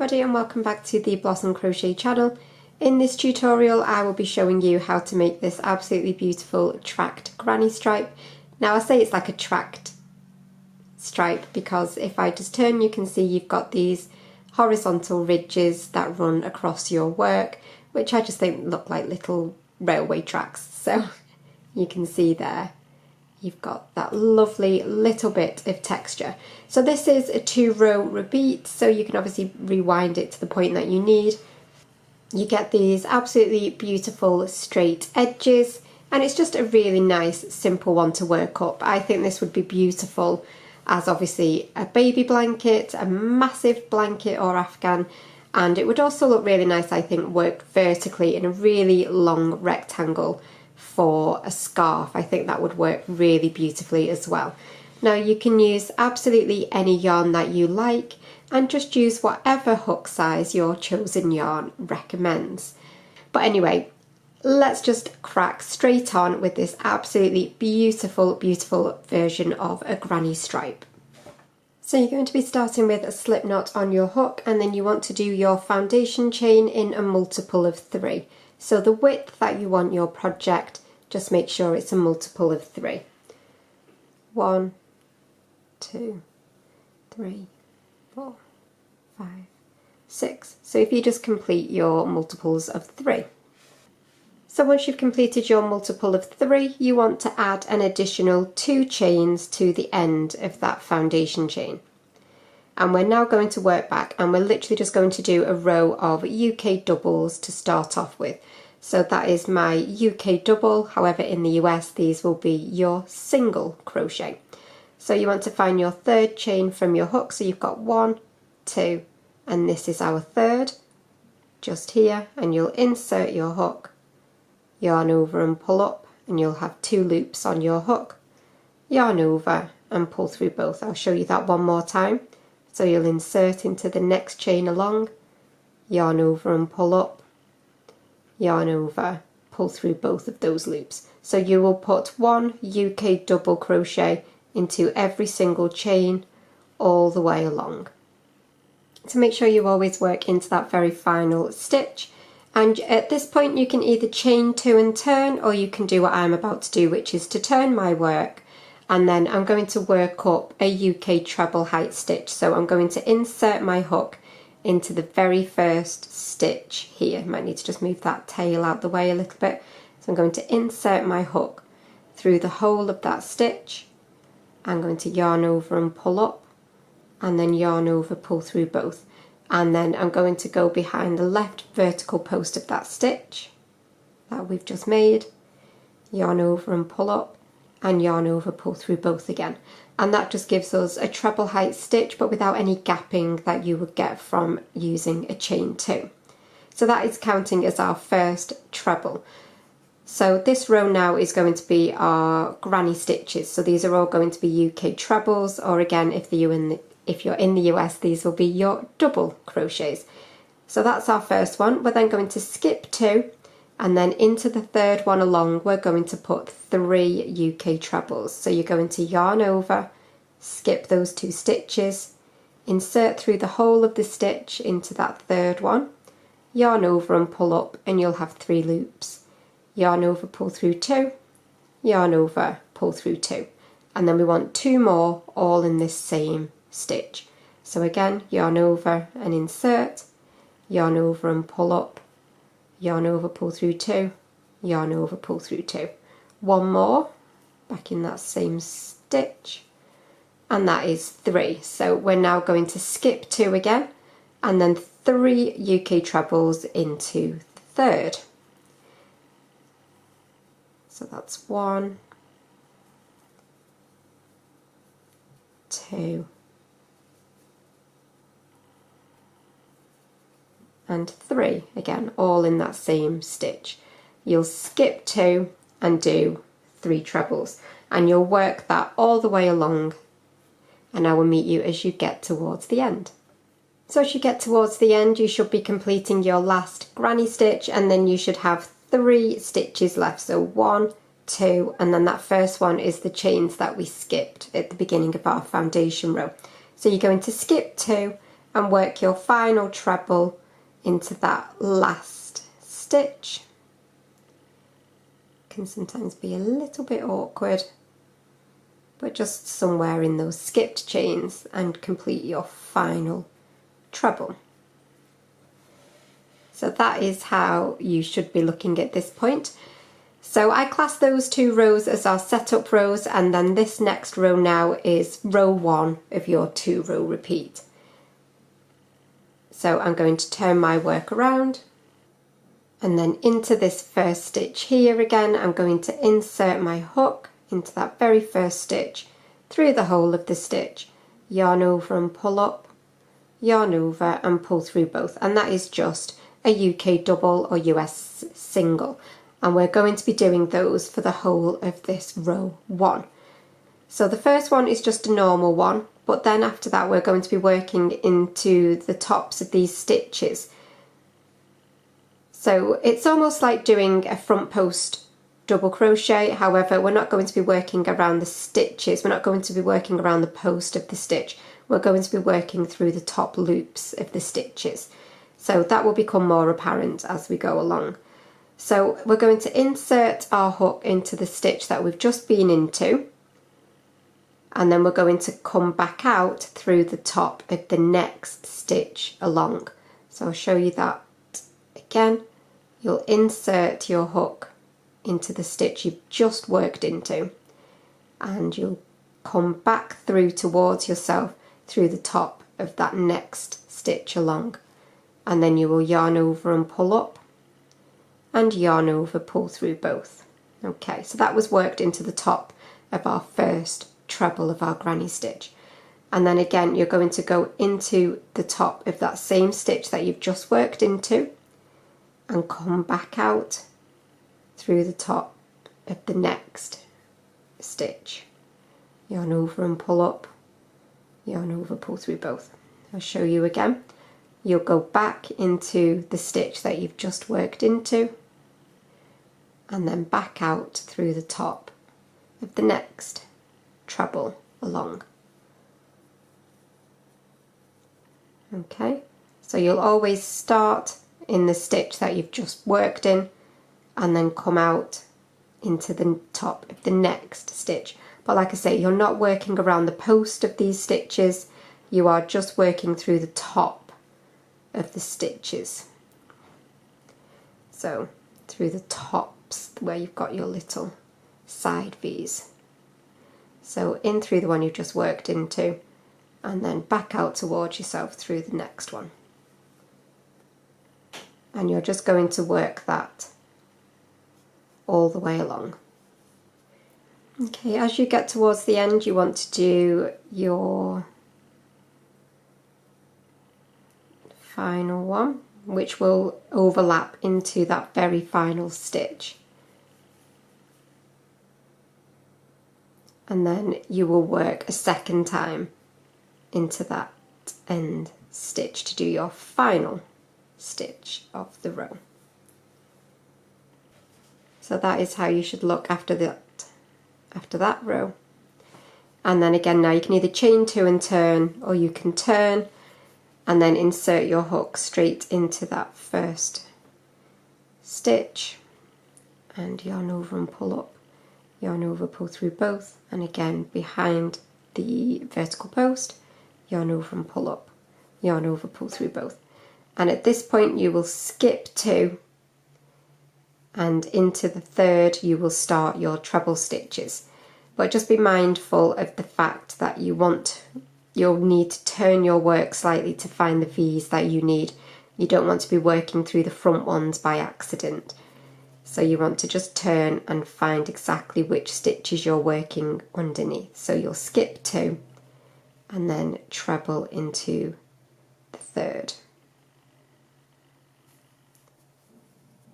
everybody and welcome back to the Blossom Crochet channel. In this tutorial I will be showing you how to make this absolutely beautiful tracked granny stripe. Now I say it's like a tracked stripe because if I just turn you can see you've got these horizontal ridges that run across your work, which I just think look like little railway tracks. So you can see there you've got that lovely little bit of texture. So this is a 2-row repeat, so you can obviously rewind it to the point that you need. You get these absolutely beautiful straight edges, and it's just a really nice simple one to work up. I think this would be beautiful as obviously a baby blanket, a massive blanket or afghan, and it would also look really nice, I think, worked vertically in a really long rectangle for a scarf. I think that would work really beautifully as well. Now you can use absolutely any yarn that you like and just use whatever hook size your chosen yarn recommends. But anyway, let's just crack straight on with this absolutely beautiful, beautiful version of a granny stripe. So you're going to be starting with a slip knot on your hook, and then you want to do your foundation chain in a multiple of 3. So the width that you want your project, just make sure it's a multiple of 3. 1, 2, 3, 4, 5, 6. So if you just complete your multiples of 3. So once you've completed your multiple of 3, you want to add an additional 2 chains to the end of that foundation chain. And we're now going to work back, and we're literally just going to do a row of UK doubles to start off with. So that is my UK double, however in the US these will be your single crochet. So you want to find your 3rd chain from your hook, so you've got 1, 2, and this is our 3rd, just here, and you'll insert your hook, yarn over and pull up, and you'll have 2 loops on your hook, yarn over and pull through both. I'll show you that one more time. So you'll insert into the next chain along, yarn over and pull up, yarn over, pull through both of those loops. So you will put 1 UK double crochet into every single chain all the way along. So make sure you always work into that very final stitch, and at this point you can either chain 2 and turn, or you can do what I'm about to do, which is to turn my work, and then I'm going to work up a UK treble height stitch. So I'm going to insert my hook into the very first stitch here. Might need to just move that tail out the way a little bit. So I'm going to insert my hook through the whole of that stitch. I'm going to yarn over and pull up, and then yarn over, pull through both. And then I'm going to go behind the left vertical post of that stitch that we've just made, yarn over and pull up, and yarn over, pull through both again. And that just gives us a treble height stitch, but without any gapping that you would get from using a chain 2. So that is counting as our first treble. So this row now is going to be our granny stitches. So these are all going to be UK trebles, or again, if you're in the US, these will be your double crochets. So that's our first one. We're then going to skip 2, and then into the 3rd one along, we're going to put 3 UK trebles. So you're going to yarn over, skip those 2 stitches, insert through the whole of the stitch into that 3rd one, yarn over and pull up, and you'll have 3 loops. Yarn over, pull through 2, yarn over, pull through 2. And then we want 2 more all in this same stitch. So again, yarn over and insert, yarn over and pull up, yarn over, pull through 2, yarn over, pull through 2. 1 more back in that same stitch, and that is 3. So we're now going to skip 2 again, and then 3 UK trebles into the 3rd. So that's 1, 2, and 3, again all in that same stitch. You'll skip 2 and do 3 trebles, and you'll work that all the way along, and I will meet you as you get towards the end. So as you get towards the end, you should be completing your last granny stitch, and then you should have 3 stitches left. So 1, 2, and then that first one is the chains that we skipped at the beginning of our foundation row. So you're going to skip 2 and work your final treble into that last stitch. Can sometimes be a little bit awkward, but just somewhere in those skipped chains and complete your final treble. So that is how you should be looking at this point. So I class those 2 rows as our setup rows, and then this next row now is row 1 of your 2-row repeat. So I'm going to turn my work around, and then into this first stitch here again I'm going to insert my hook into that very first stitch through the whole of the stitch, yarn over and pull up, yarn over and pull through both, and that is just a UK double or US single, and we're going to be doing those for the whole of this row 1. So the first one is just a normal one, but then after that we're going to be working into the tops of these stitches. So it's almost like doing a front post double crochet, however we're not going to be working around the stitches, we're not going to be working around the post of the stitch, we're going to be working through the top loops of the stitches. So that will become more apparent as we go along. So we're going to insert our hook into the stitch that we've just been into, and then we're going to come back out through the top of the next stitch along. So I'll show you that again. You'll insert your hook into the stitch you've just worked into, and you'll come back through towards yourself through the top of that next stitch along, and then you will yarn over and pull up, and yarn over, pull through both. Okay, so that was worked into the top of our first treble of our granny stitch, and then again you're going to go into the top of that same stitch that you've just worked into and come back out through the top of the next stitch, yarn over and pull up, yarn over, pull through both. I'll show you again. You'll go back into the stitch that you've just worked into, and then back out through the top of the next treble along. Okay, so you'll always start in the stitch that you've just worked in and then come out into the top of the next stitch. But like I say, you're not working around the post of these stitches, you are just working through the top of the stitches. So through the tops where you've got your little side V's. So in through the one you've just worked into, and then back out towards yourself through the next one. And you're just going to work that all the way along. Okay, as you get towards the end you want to do your final one, which will overlap into that very final stitch. And then you will work a second time into that end stitch to do your final stitch of the row. So that is how you should look after that row. And then again, now you can either chain 2 and turn, or you can turn and then insert your hook straight into that first stitch and yarn over and pull up, yarn over, pull through both, and again behind the vertical post, yarn over and pull up, yarn over, pull through both. And at this point you will skip 2, and into the third you will start your treble stitches. But just be mindful of the fact that you'll need to turn your work slightly to find the V's that you need. You don't want to be working through the front ones by accident. So you want to just turn and find exactly which stitches you're working underneath. So you'll skip 2 and then treble into the third.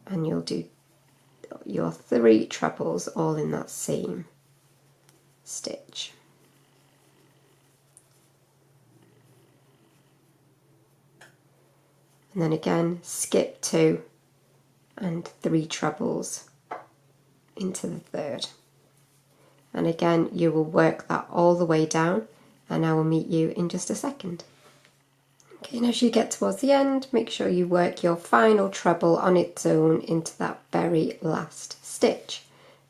And you'll do your 3 trebles all in that same stitch. And then again skip 2 and 3 trebles into the third. And again you will work that all the way down, and I will meet you in just a second. Okay, and as you get towards the end, make sure you work your final treble on its own into that very last stitch.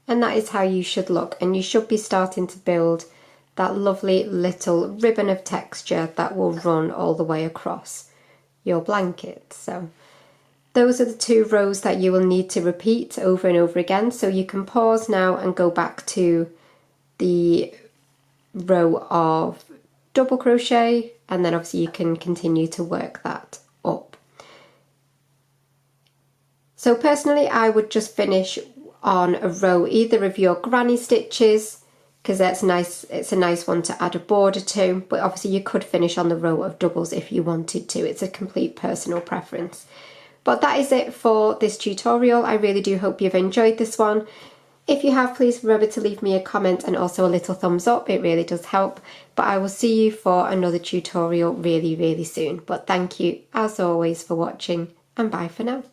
And that is how you should look, and you should be starting to build that lovely little ribbon of texture that will run all the way across your blanket. So those are the 2 rows that you will need to repeat over and over again. So you can pause now and go back to the row of double crochet, and then obviously you can continue to work that up. So personally, I would just finish on a row either of your granny stitches, because that's nice. It's a nice one to add a border to, but obviously you could finish on the row of doubles if you wanted to. It's a complete personal preference. But that is it for this tutorial. I really do hope you've enjoyed this one. If you have, please remember to leave me a comment and also a little thumbs up. It really does help. But I will see you for another tutorial really, really soon. But thank you as always for watching, and bye for now.